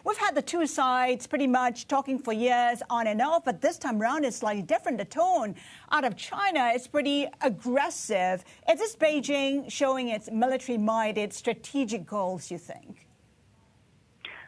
we've had the two sides pretty much talking for years on and off, but this time around it's slightly different. The tone out of China is pretty aggressive. Is this Beijing showing its military-minded strategic goals, you think?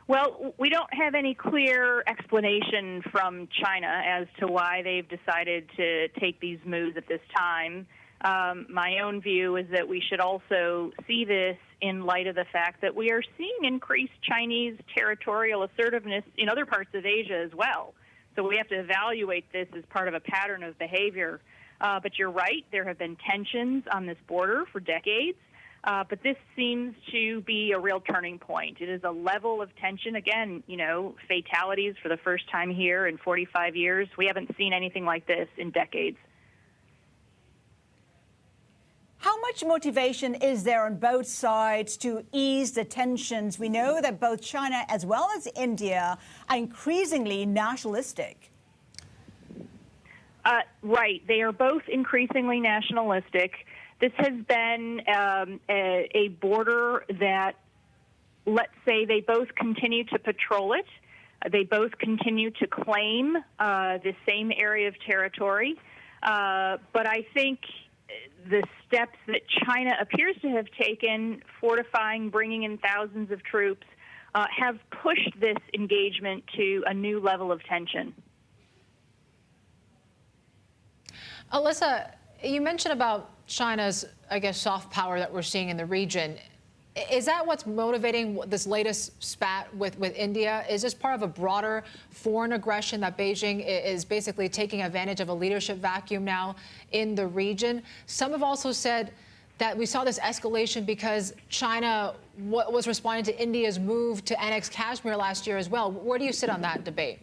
Well, we don't have any clear explanation from China as to why they've decided to take these moves at this time. My own view is that we should also see this in light of the fact that we are seeing increased Chinese territorial assertiveness in other parts of Asia as well. So we have to evaluate this as part of a pattern of behavior. But you're right, there have been tensions on this border for decades. But this seems to be a real turning point. It is a level of tension. Again, fatalities for the first time here in 45 years. We haven't seen anything like this in decades. How much motivation is there on both sides to ease the tensions? We know that both China as well as India are increasingly nationalistic. Right. They are both increasingly nationalistic. This has been a border that, let's say, they both continue to patrol it. They both continue to claim the same area of territory. But I think the steps that China appears to have taken, fortifying, bringing in thousands of troops, have pushed this engagement to a new level of tension. Alyssa, you mentioned about China's, I guess, soft power that we're seeing in the region. Is that what's motivating this latest spat with India? Is this part of a broader foreign aggression that Beijing is basically taking advantage of a leadership vacuum now in the region? Some have also said that we saw this escalation because China was responding to India's move to annex Kashmir last year as well. Where do you sit on that debate?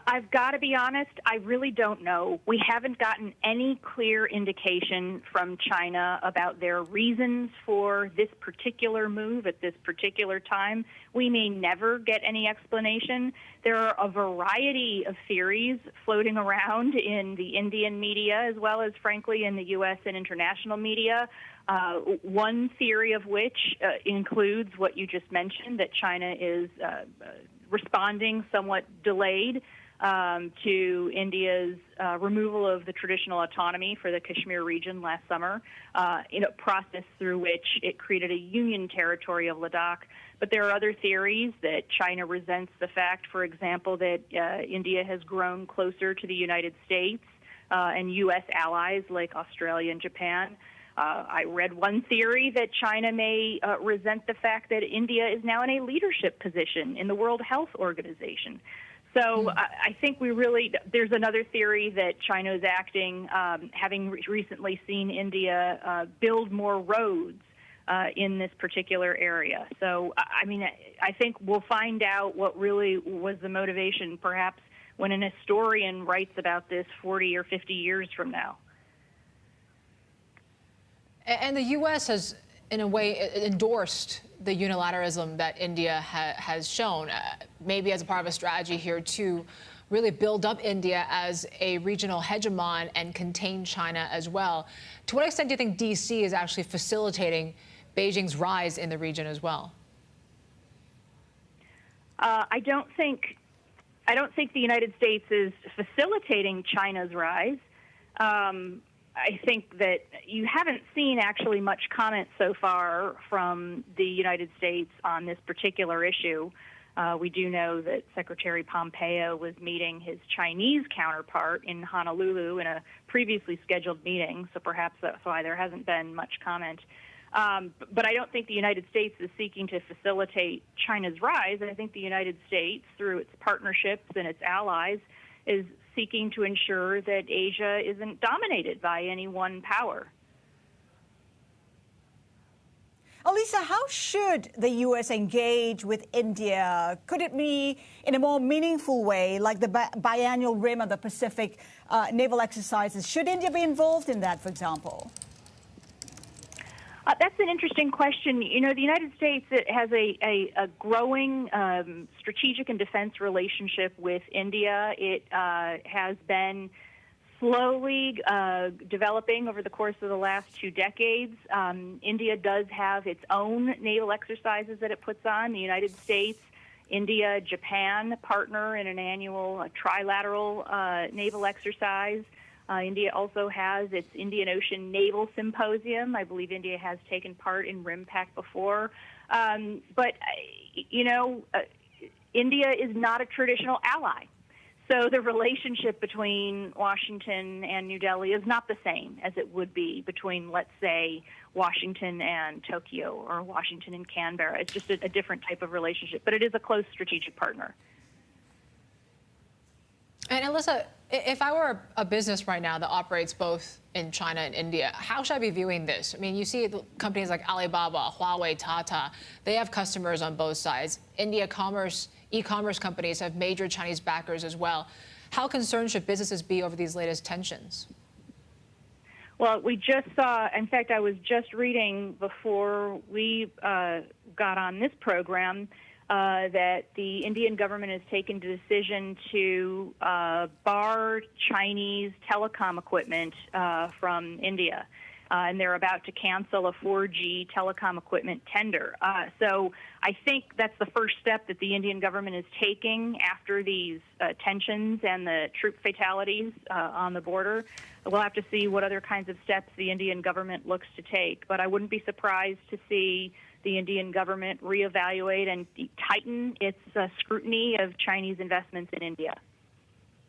I've got to be honest, I really don't know. We haven't gotten any clear indication from China about their reasons for this particular move at this particular time. We may never get any explanation. There are a variety of theories floating around in the Indian media as well as, frankly, in the U.S. and international media. One theory of which includes what you just mentioned, that China is responding somewhat delayed to India's removal of the traditional autonomy for the Kashmir region last summer, in a process through which it created a union territory of Ladakh. But there are other theories that China resents the fact, for example, that India has grown closer to the United States and U.S. allies like Australia and Japan. I read one theory that China may resent the fact that India is now in a leadership position in the World Health Organization. So I think there's another theory that China is acting, having recently seen India build more roads in this particular area. So, I think we'll find out what really was the motivation, perhaps, when an historian writes about this 40 or 50 years from now. And the U.S. has, in a way, endorsed the unilateralism that India has shown, maybe as a part of a strategy here to really build up India as a regional hegemon and contain China as well. To what extent do you think D.C. is actually facilitating Beijing's rise in the region as well? I don't think the United States is facilitating China's rise. I think that you haven't seen actually much comment so far from the United States on this particular issue. We do know that Secretary Pompeo was meeting his Chinese counterpart in Honolulu in a previously scheduled meeting, so perhaps that's why there hasn't been much comment. But I don't think the United States is seeking to facilitate China's rise. I think the United States, through its partnerships and its allies, is seeking to ensure that Asia isn't dominated by any one power. Alyssa, how should the U.S. engage with India? Could it be in a more meaningful way, like the biannual Rim of the Pacific naval exercises? Should India be involved in that, for example? That's an interesting question. The United States has a growing strategic and defense relationship with India. It has been slowly developing over the course of the last 2 decades. India does have its own naval exercises that it puts on. The United States India, Japan partner in an annual trilateral naval exercise. India also has its Indian Ocean Naval Symposium. I believe India has taken part in RIMPAC before. But India is not a traditional ally. So the relationship between Washington and New Delhi is not the same as it would be between, let's say, Washington and Tokyo or Washington and Canberra. It's just a different type of relationship, but it is a close strategic partner. And Alyssa, if I were a business right now that operates both in China and India, how should I be viewing this? I mean, you see companies like Alibaba, Huawei, Tata, they have customers on both sides. E-commerce companies have major Chinese backers as well. How concerned should businesses be over these latest tensions? Well, we just saw, in fact, I was just reading before we got on this program that the Indian government has taken the decision to bar Chinese telecom equipment from India. And they're about to cancel a 4G telecom equipment tender. So I think that's the first step that the Indian government is taking after these tensions and the troop fatalities on the border. We'll have to see what other kinds of steps the Indian government looks to take. But I wouldn't be surprised to see the Indian government reevaluate and tighten its scrutiny of Chinese investments in India.